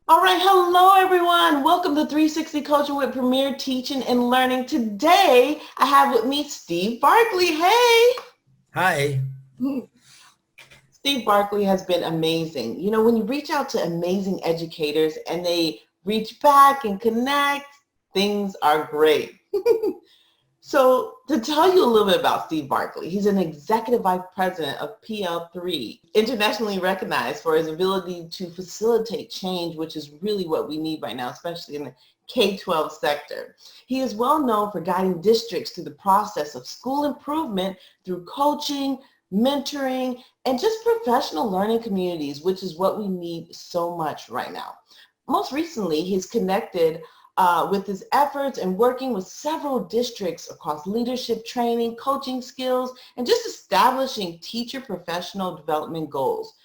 All right, hello everyone. Welcome to 360 Coaching with Premier Teaching and Learning. Today, I have with me Steve Barkley. Hey. Hi. Steve Barkley has been amazing. You know, when you reach out to amazing educators and they reach back and connect, things are great. So to tell you a little bit about Steve Barkley, he's an executive vice president of PL3, internationally recognized for his ability to facilitate change, which is really what we need right now, especially in the K-12 sector. He is well known for guiding districts through the process of school improvement through coaching, mentoring, and just professional learning communities, which is what we need so much right now. Most recently, he's connected with his efforts and working with several districts across leadership training, coaching skills, and just establishing teacher professional development goals.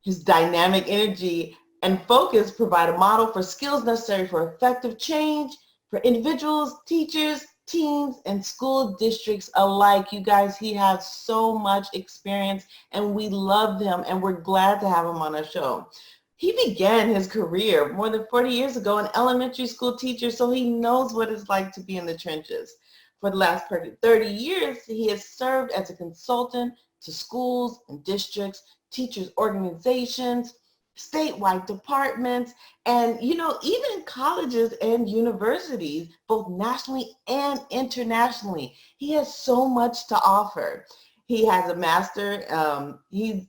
His dynamic energy and focus provide a model for skills necessary for effective change for individuals, teachers, teams, and school districts alike. You guys, he has so much experience and we love him and we're glad to have him on our show. He began his career more than 40 years ago an elementary school teacher, so he knows what it's like to be in the trenches. For the last 30 years, he has served as a consultant to schools and districts, teachers organizations, statewide departments, and even colleges and universities, both nationally and internationally. He has so much to offer. He has a master,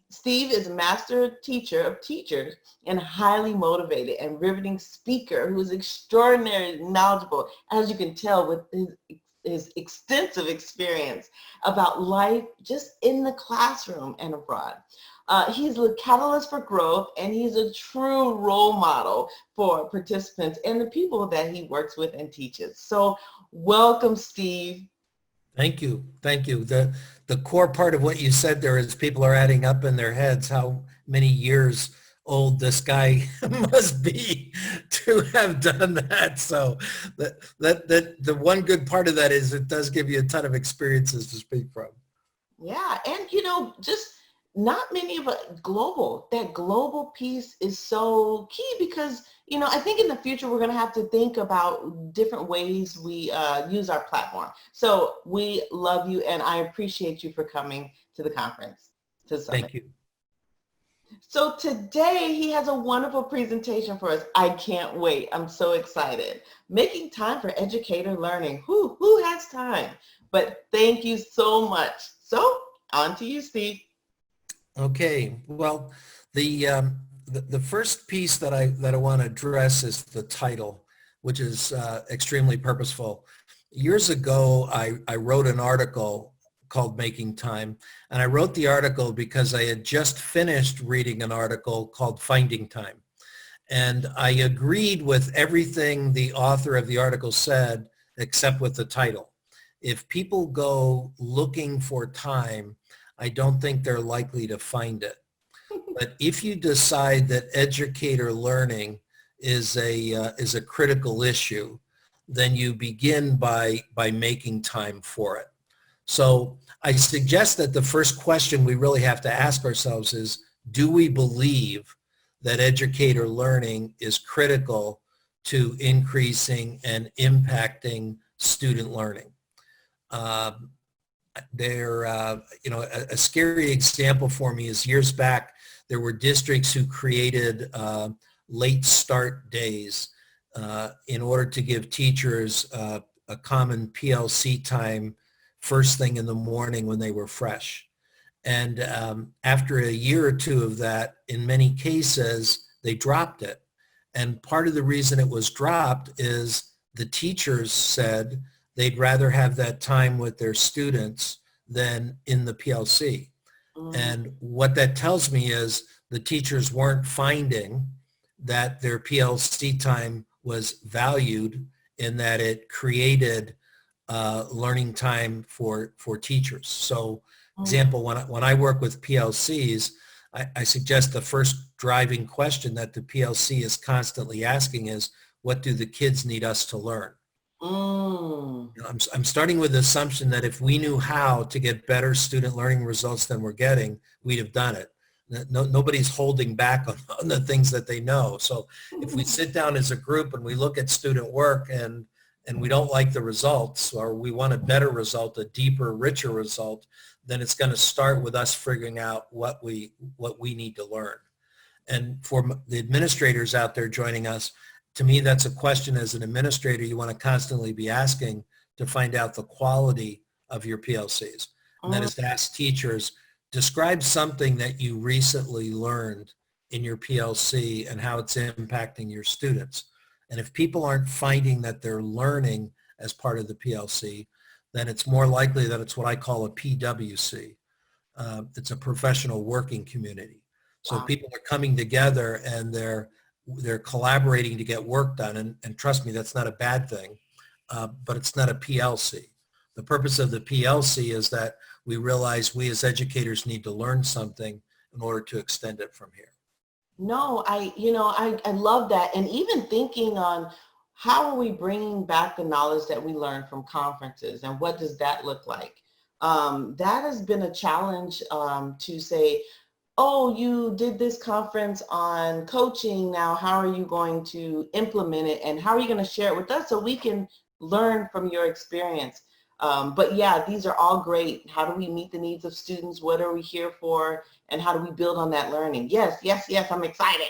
Steve is a master teacher of teachers and highly motivated and riveting speaker who is extraordinarily knowledgeable, as you can tell with his extensive experience about life just in the classroom and abroad. He's a catalyst for growth and he's a true role model for participants and the people that he works with and teaches. So welcome, Steve. Thank you. Thank you. The core part of what you said there is people are adding up in their heads how many years old this guy must be to have done that. So the one good part of that is it does give you a ton of experiences to speak from. Yeah, and just not many of that global piece is so key because I think in the future we're going to have to think about different ways we use our platform. So we love you and I appreciate you for coming to the conference, to the summit. Thank you. So today he has a wonderful presentation for us. I can't wait. I'm so excited. Making time for educator learning. Who has time? But thank you so much. So on to you, Steve. Okay. Well, the first piece that I want to address is the title, which is extremely purposeful. Years ago, I wrote an article called Making Time, and I wrote the article because I had just finished reading an article called Finding Time. And I agreed with everything the author of the article said, except with the title. If people go looking for time, I don't think they're likely to find it. But if you decide that educator learning is a critical issue, then you begin by making time for it. So I suggest that the first question we really have to ask ourselves is, do we believe that educator learning is critical to increasing and impacting student learning? A scary example for me is years back, there were districts who created late start days in order to give teachers a common PLC time first thing in the morning when they were fresh. And after a year or two of that, in many cases, they dropped it. And part of the reason it was dropped is the teachers said they'd rather have that time with their students than in the PLC. And what that tells me is the teachers weren't finding that their PLC time was valued in that it created learning time for teachers. So, example, when I work with PLCs, I suggest the first driving question that the PLC is constantly asking is, what do the kids need us to learn? I'm starting with the assumption that if we knew how to get better student learning results than we're getting, we'd have done it. Nobody's holding back on the things that they know. So if we sit down as a group and we look at student work and we don't like the results, or we want a better result, a deeper, richer result, then it's going to start with us figuring out what we need to learn. And for the administrators out there joining us, to me, that's a question as an administrator you want to constantly be asking to find out the quality of your PLCs. And that is to ask teachers, describe something that you recently learned in your PLC and how it's impacting your students. And if people aren't finding that they're learning as part of the PLC, then it's more likely that it's what I call a PWC. It's a professional working community. So people are coming together and they're collaborating to get work done. And trust me, that's not a bad thing, but it's not a PLC. The purpose of the PLC is that we realize we as educators need to learn something in order to extend it from here. No, I love that. And even thinking on how are we bringing back the knowledge that we learned from conferences, and what does that look like? That has been a challenge to say, oh, you did this conference on coaching. Now, how are you going to implement it, and how are you going to share it with us so we can learn from your experience? But yeah, these are all great. How do we meet the needs of students? What are we here for? And how do we build on that learning? Yes, yes, yes, I'm excited.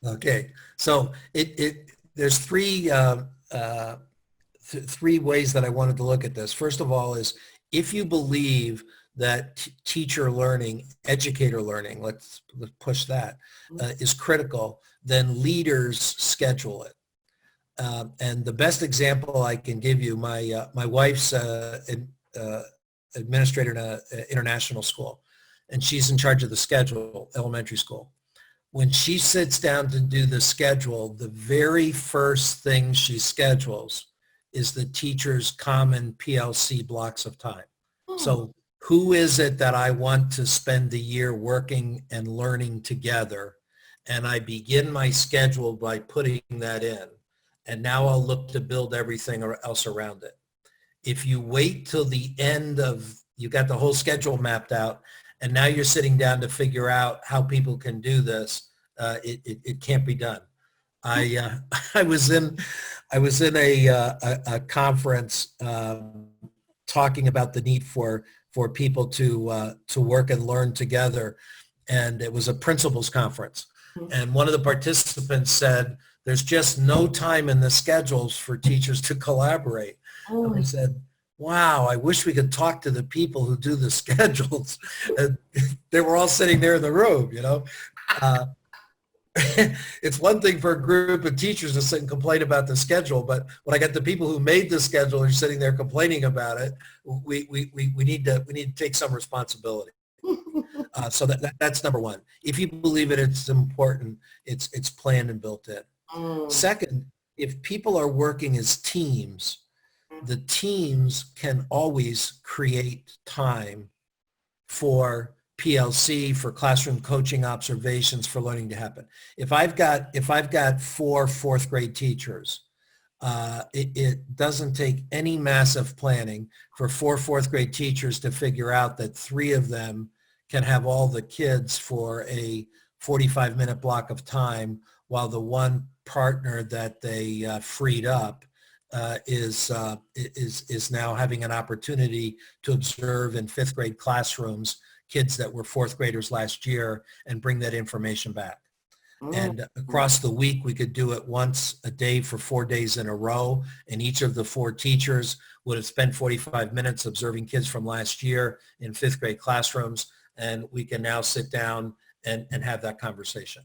Okay, so there's three ways that I wanted to look at this. First of all is, if you believe that teacher learning, educator learning, let's push that, is critical, then leaders schedule it. And the best example I can give you, my wife's administrator in an international school, and she's in charge of the schedule, elementary school. When she sits down to do the schedule, the very first thing she schedules is the teacher's common PLC blocks of time. So who is it that I want to spend the year working and learning together? And I begin my schedule by putting that in. And now I'll look to build everything else around it. If you wait till the end of, you got the whole schedule mapped out, and now you're sitting down to figure out how people can do this, it can't be done. I was in a conference talking about the need for people to work and learn together, and it was a principals conference. And one of the participants said, there's just no time in the schedules for teachers to collaborate. And I said, wow, I wish we could talk to the people who do the schedules. And they were all sitting there in the room, you know. It's one thing for a group of teachers to sit and complain about the schedule, but when I got the people who made the schedule and sitting there complaining about it, we need to take some responsibility. So that's number one. If you believe it's important, it's planned and built in. Second, if people are working as teams, the teams can always create time for PLC, for classroom coaching observations, for learning to happen. If I've got 4 fourth grade teachers, it doesn't take any massive planning for 4 fourth grade teachers to figure out that 3 of them can have all the kids for a 45-minute block of time, while the one partner that they freed up is now having an opportunity to observe in 5th grade classrooms kids that were 4th graders last year and bring that information back. And across the week, we could do it once a day for 4 days in a row, and each of the 4 teachers would have spent 45 minutes observing kids from last year in 5th grade classrooms, and we can now sit down and have that conversation.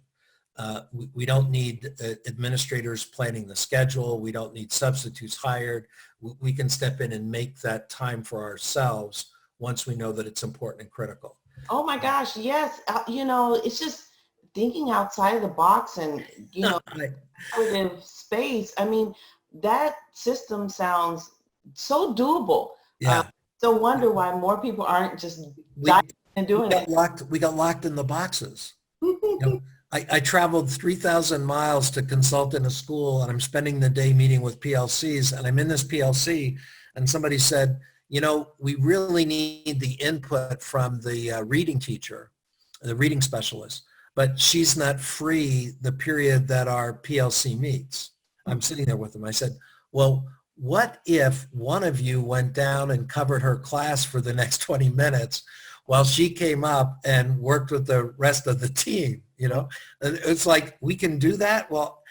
We don't need administrators planning the schedule. We don't need substitutes hired. We can step in and make that time for ourselves once we know that it's important and critical. Oh my gosh, yes. It's just thinking outside of the box and, creative space. I mean, that system sounds so doable. Yeah. So wonder why more people aren't just diving and doing it. We got locked in the boxes. I traveled 3,000 miles to consult in a school, and I'm spending the day meeting with PLCs, and I'm in this PLC, and somebody said, we really need the input from the reading teacher. the reading specialist, but she's not free the period that our PLC meets. I'm sitting there with them. I said, well, what if one of you went down and covered her class for the next 20 minutes while she came up and worked with the rest of the team? You know, it's like, we can do that. Well,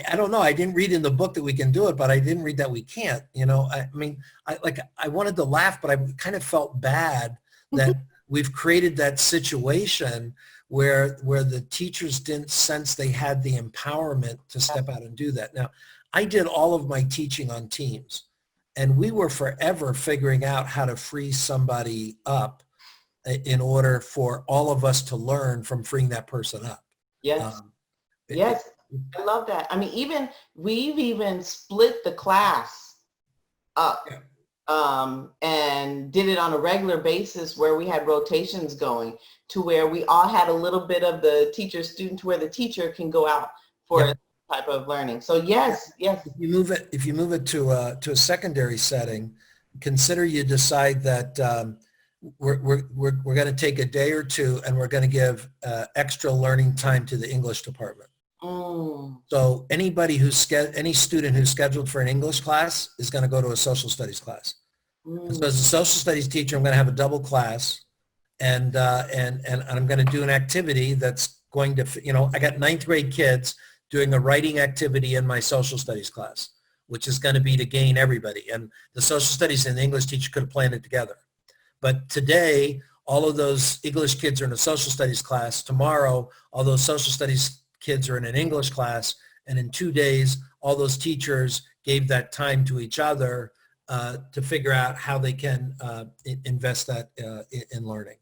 I don't know. I didn't read in the book that we can do it, but I didn't read that we can't. You know, I mean, I wanted to laugh, but I kind of felt bad that we've created that situation where the teachers didn't sense they had the empowerment to step out and do that. Now, I did all of my teaching on teams, and we were forever figuring out how to free somebody up in order for all of us to learn from freeing that person up. Yes. Yes. I love that. I mean, we've even split the class up, and did it on a regular basis where we had rotations going to where we all had a little bit of the teacher student to where the teacher can go out for a type of learning. So yes. If you move it to a secondary setting, consider you decide that we're going to take a day or two and we're going to give extra learning time to the English department. So any student who's scheduled for an English class is going to go to a social studies class. So as a social studies teacher, I'm going to have a double class, and I'm going to do an activity that's going to, you know, I got 9th grade kids doing a writing activity in my social studies class, which is going to be to gain everybody. And the social studies and the English teacher could have planned it together. But today, all of those English kids are in a social studies class. Tomorrow, all those social studies kids are in an English class, and in 2 days, all those teachers gave that time to each other to figure out how they can invest that in learning.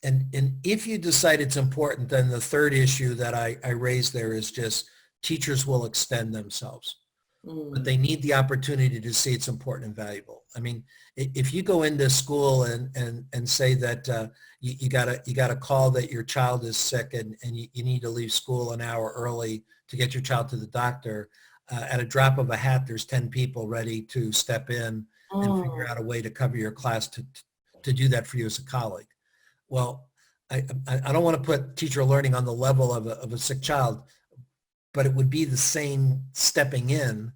And if you decide it's important, then the third issue that I raised there is just teachers will extend themselves, but they need the opportunity to see it's important and valuable. I mean, if you go into school and say that you got a call that your child is sick and you need to leave school an hour early to get your child to the doctor, at a drop of a hat, there's 10 people ready to step in and figure out a way to cover your class to do that for you as a colleague. Well, I don't want to put teacher learning on the level of a sick child, but it would be the same stepping in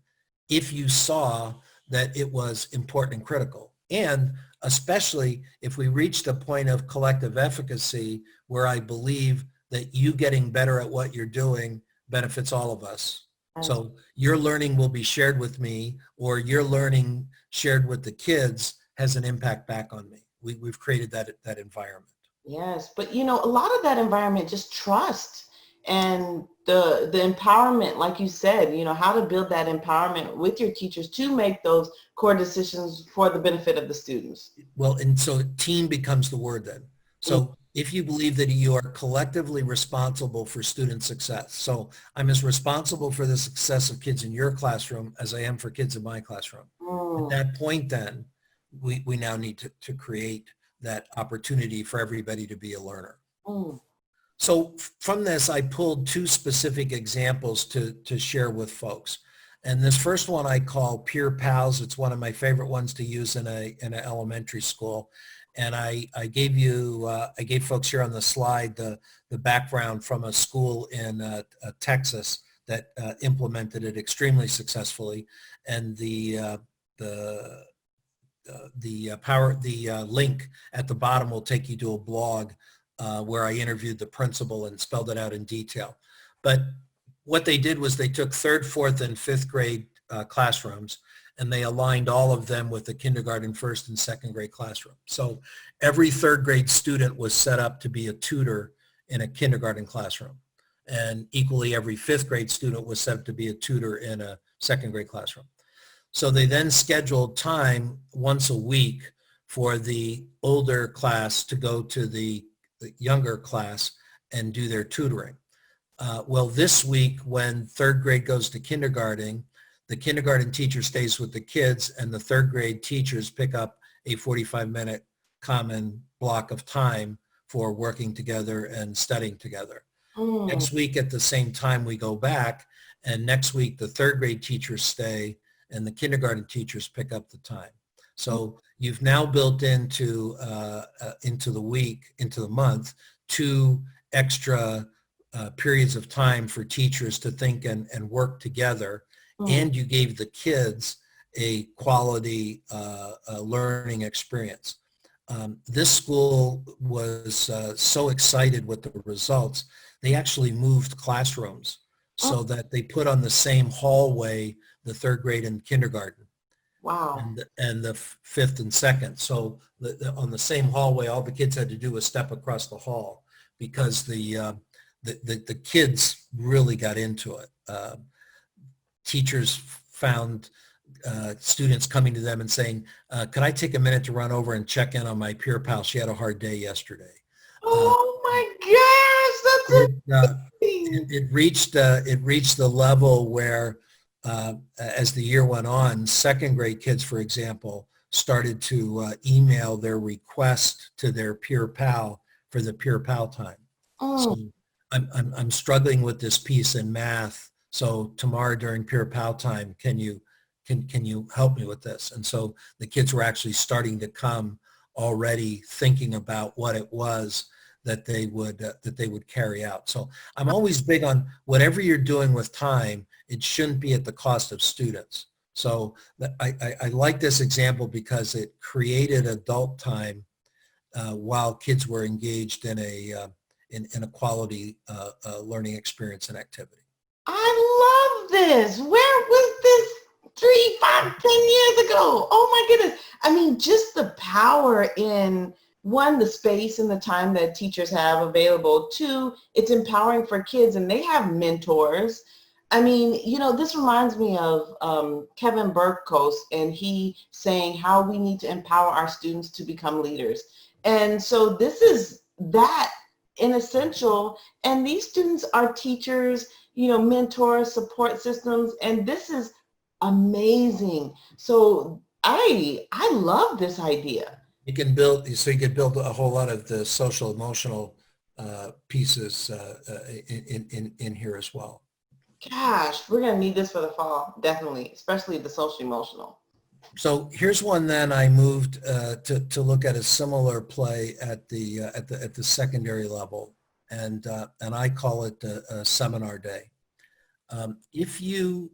if you saw that it was important and critical. And especially if we reached a point of collective efficacy where I believe that you getting better at what you're doing benefits all of us. So your learning will be shared with me, or your learning shared with the kids has an impact back on me. We've created that environment. Yes, but you know, a lot of that environment, just trust and the empowerment, like you said, you know, how to build that empowerment with your teachers to make those core decisions for the benefit of the students. Well, and so team becomes the word then. So if you believe that you are collectively responsible for student success, so I'm as responsible for the success of kids in your classroom as I am for kids in my classroom. At that point then, we now need to create that opportunity for everybody to be a learner. So from this, I pulled 2 specific examples to share with folks. And this first one I call Peer Pals. It's one of my favorite ones to use in an elementary school. And I gave folks here on the slide the background from a school in Texas that implemented it extremely successfully. And the link at the bottom will take you to a blog where I interviewed the principal and spelled it out in detail. But what they did was they took 3rd, 4th, and 5th grade classrooms, and they aligned all of them with the kindergarten, 1st, and 2nd grade classroom. So every 3rd grade student was set up to be a tutor in a kindergarten classroom. And equally, every 5th grade student was set up to be a tutor in a 2nd grade classroom. So they then scheduled time once a week for the older class to go to the younger class and do their tutoring. Well, this week when 3rd grade goes to kindergarten, the kindergarten teacher stays with the kids and the 3rd grade teachers pick up a 45-minute common block of time for working together and studying together. Next week at the same time we go back, and next week the 3rd grade teachers stay and the kindergarten teachers pick up the time. So you've now built into the week, into the month, 2 extra periods of time for teachers to think and work together, and you gave the kids a quality learning experience. This school was so excited with the results, they actually moved classrooms so that they put on the same hallway the 3rd grade and kindergarten. Wow. And the 5th and 2nd. So on the same hallway, all the kids had to do was step across the hall, because the kids really got into it. Teachers found students coming to them and saying, could I take a minute to run over and check in on my peer pal? She had a hard day yesterday. Oh my gosh, that's amazing. It reached the level where as the year went on, 2nd grade kids, for example, started to email their request to their peer pal for the peer pal time. So I'm struggling with this piece in math. So tomorrow during peer pal time, can you help me with this? And so the kids were actually starting to come already thinking about what it was that they would carry out. So I'm always big on whatever you're doing with time, it shouldn't be at the cost of students. So I like this example because it created adult time while kids were engaged in a quality learning experience and activity. I love this. Where was this 3, 5, 10 years ago? Oh my goodness. I mean, just the power in, 1, the space and the time that teachers have available. 2, it's empowering for kids and they have mentors. I mean, this reminds me of Kevin Burkos, and he saying how we need to empower our students to become leaders. And so this is that in essential, and these students are teachers, mentors, support systems, and this is amazing. So I love this idea. You can build a whole lot of the social emotional pieces in here as well. Gosh, we're gonna need this for the fall, definitely, especially the social emotional. So here's one. Then I moved to look at a similar play at the secondary level, and I call it a seminar day. If you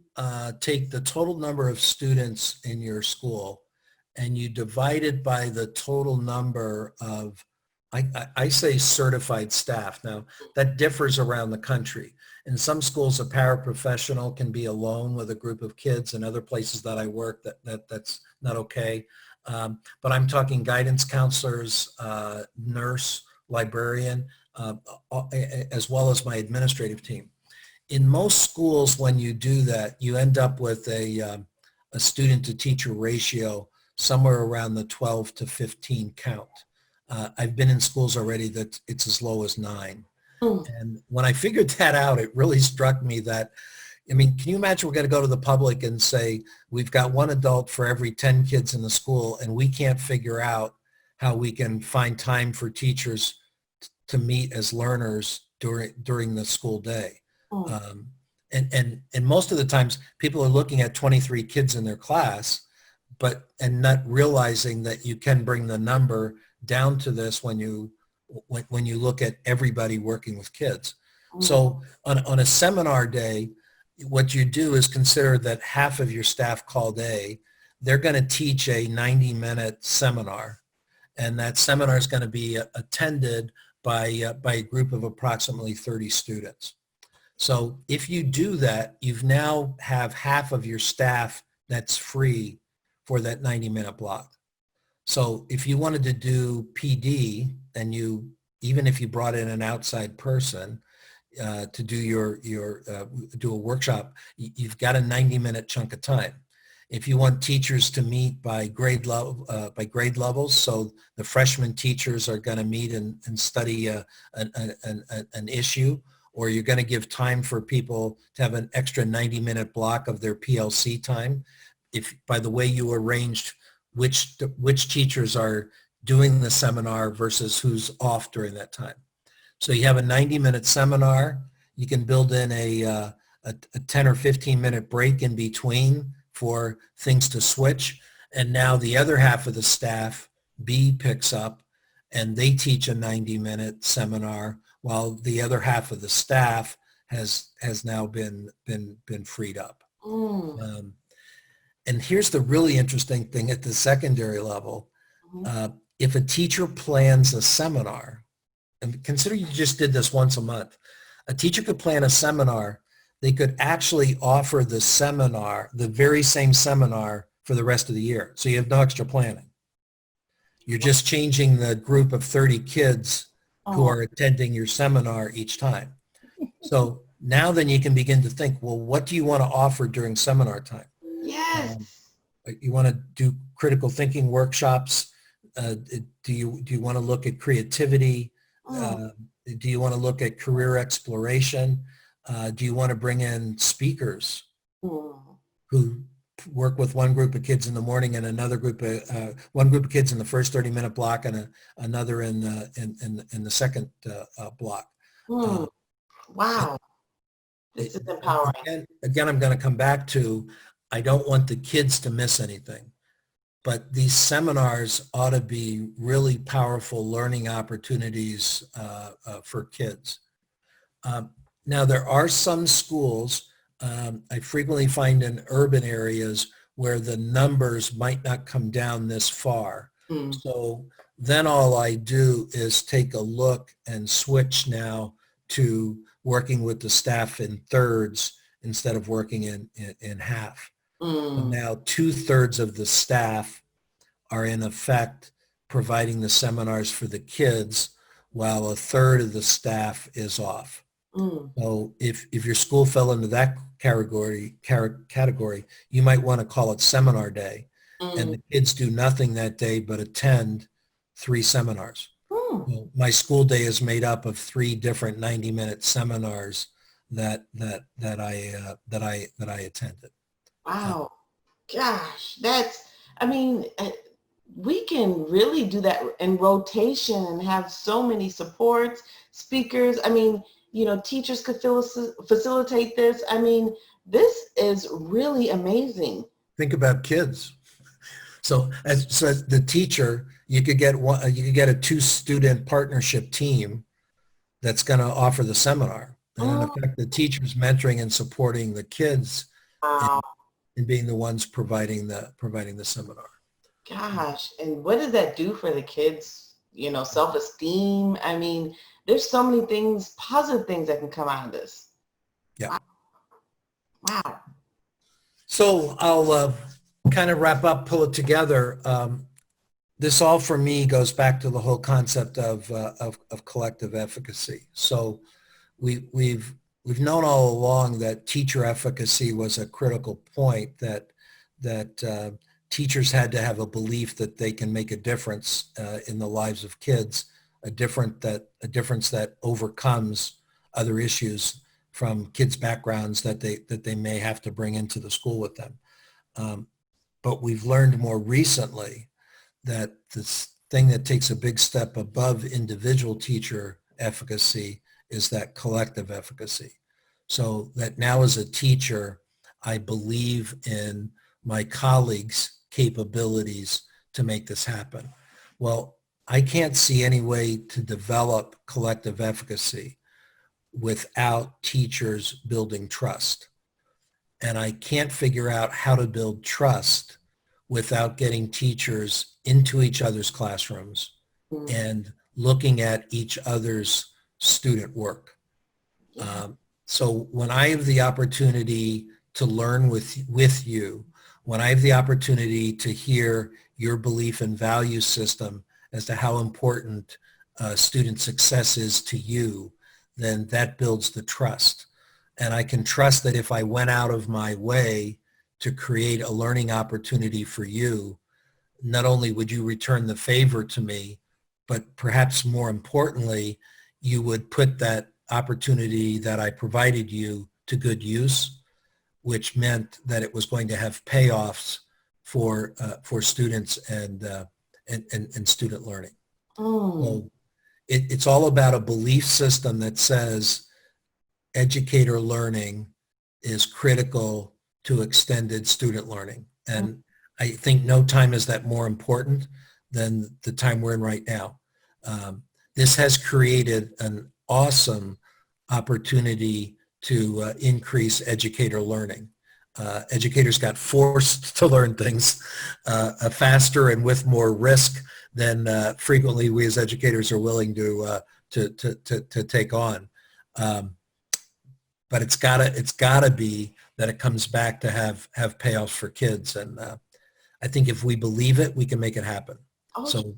take the total number of students in your school and you divide it by the total number of, I say certified staff. Now that differs around the country. In some schools, a paraprofessional can be alone with a group of kids. In other places that I work, that's not okay. But I'm talking guidance counselors, nurse, librarian, as well as my administrative team. In most schools, when you do that, you end up with a student to teacher ratio somewhere around the 12 to 15 count. I've been in schools already that it's as low as 9. And when I figured that out, it really struck me that, I mean, can you imagine we're going to go to the public and say, we've got 1 adult for every 10 kids in the school, and we can't figure out how we can find time for teachers to meet as learners during the school day. And most of the times people are looking at 23 kids in their class, and not realizing that you can bring the number down to this when you look at everybody working with kids. So on a seminar day, what you do is consider that half of your staff called A, they're going to teach a 90-minute seminar, and that seminar is going to be attended by a group of approximately 30 students. So if you do that, you've now have half of your staff that's free for that 90-minute block. So if you wanted to do PD, and even if you brought in an outside person to do do a workshop, you've got a 90-minute chunk of time. If you want teachers to meet by grade levels, so the freshman teachers are going to meet and study an issue, or you're going to give time for people to have an extra 90-minute block of their PLC time. If by the way you arranged which teachers are doing the seminar versus who's off during that time. So you have a 90-minute seminar. You can build in a 10 or 15-minute break in between for things to switch. And now the other half of the staff, B, picks up and they teach a 90-minute seminar while the other half of the staff has now been freed up. And here's the really interesting thing at the secondary level. If a teacher plans a seminar, and consider you just did this once a month, a teacher could plan a seminar. They could actually offer the seminar, the very same seminar, for the rest of the year. So you have no extra planning. You're just changing the group of 30 kids who are attending your seminar each time. So now then you can begin to think, well, what do you want to offer during seminar time? Yes. You want to do critical thinking workshops? Do you want to look at creativity? Do you want to look at career exploration? Do you want to bring in speakers who work with one group of kids in the morning and another group of one group of kids in the first 30-minute block and another in the second block? Wow, this is empowering. Again, I'm going to come back to, I don't want the kids to miss anything, but these seminars ought to be really powerful learning opportunities for kids. Now, there are some schools I frequently find in urban areas where the numbers might not come down this far. So then all I do is take a look and switch now to working with the staff in thirds instead of working in half. So now 2/3 of the staff are in effect providing the seminars for the kids while 1/3 of the staff is off. So if your school fell into that category, you might want to call it seminar day, and the kids do nothing that day but attend 3 seminars. Well, my school day is made up of 3 different 90-minute seminars that I attended. Wow, gosh, we can really do that in rotation and have so many supports, speakers. Teachers could facilitate this. This is really amazing. Think about kids. So as the teacher, you could get a 2-student partnership team that's going to offer the seminar. And in effect, the teacher's mentoring and supporting the kids and being the ones providing the seminar. Gosh, and what does that do for the kids? Self-esteem. There's so many things, positive things that can come out of this. Yeah. Wow. So I'll kind of wrap up, pull it together. This all for me goes back to the whole concept of collective efficacy. So we've known all along that teacher efficacy was a critical point, that teachers had to have a belief that they can make a difference in the lives of kids, a difference that overcomes other issues from kids' backgrounds that they may have to bring into the school with them. But we've learned more recently that this thing that takes a big step above individual teacher efficacy is that collective efficacy. So that now as a teacher, I believe in my colleagues' capabilities to make this happen. Well, I can't see any way to develop collective efficacy without teachers building trust. And I can't figure out how to build trust without getting teachers into each other's classrooms and looking at each other's student work. So when I have the opportunity to learn with you, when I have the opportunity to hear your belief and value system as to how important student success is to you, then that builds the trust. And I can trust that if I went out of my way to create a learning opportunity for you, not only would you return the favor to me, but perhaps more importantly, you would put that opportunity that I provided you to good use, which meant that it was going to have payoffs for students and student learning. So it's all about a belief system that says educator learning is critical to extended student learning. And I think no time is that more important than the time we're in right now. This has created an awesome opportunity to increase educator learning. Educators got forced to learn things faster and with more risk than frequently we as educators are willing to take on. But it's gotta be that it comes back to have payoffs for kids, and I think if we believe it, we can make it happen. Oh, So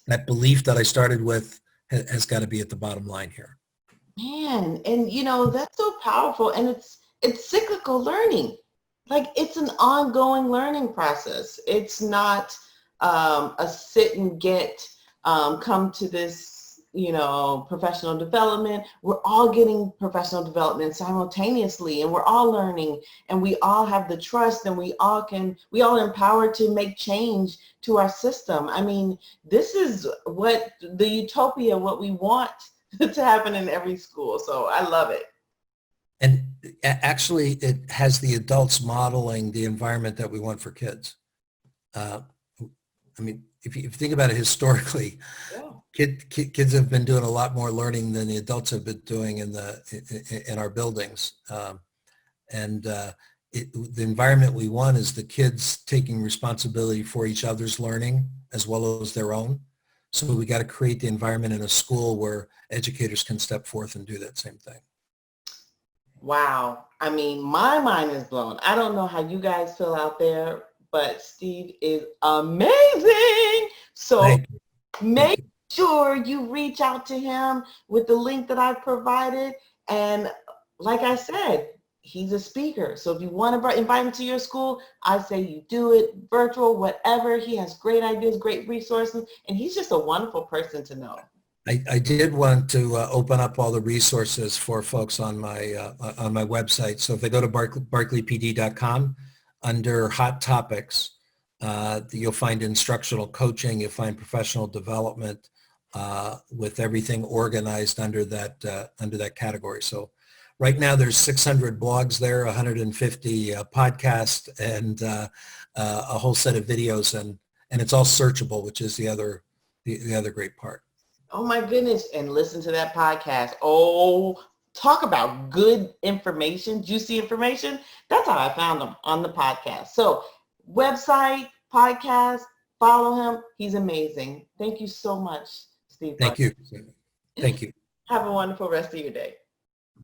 that belief that I started with has got to be at the bottom line here. man, and that's so powerful, and it's cyclical learning. Like, it's an ongoing learning process. It's not a sit and get, come to this, professional development. We're all getting professional development simultaneously, and we're all learning, and we all have the trust, and we all are empowered to make change to our system. I mean, this is what the utopia, what we want to happen in every school. So I love it. And actually, it has the adults modeling the environment that we want for kids. I mean, if you think about it historically, yeah. Kids have been doing a lot more learning than the adults have been doing in our buildings. The environment we want is the kids taking responsibility for each other's learning as well as their own. So we got to create the environment in a school where educators can step forth and do that same thing. Wow. I mean, my mind is blown. I don't know how you guys feel out there, but Steve is amazing. So make sure you reach out to him with the link that I provided. And like I said, he's a speaker. So if you want to invite him to your school, I say you do it virtual, whatever. He has great ideas, great resources, and he's just a wonderful person to know. I did want to open up all the resources for folks on my website. So if they go to barkleypd.com, under Hot Topics, you'll find instructional coaching, you'll find professional development, with everything organized under that category. So right now there's 600 blogs there, 150 podcasts, and a whole set of videos, and it's all searchable, which is the other great part. Oh my goodness. And listen to that podcast. Oh, talk about good information, juicy information. That's how I found him, on the podcast. So website, podcast, follow him. He's amazing. Thank you so much, Steve. Thank you. Thank you. Have a wonderful rest of your day.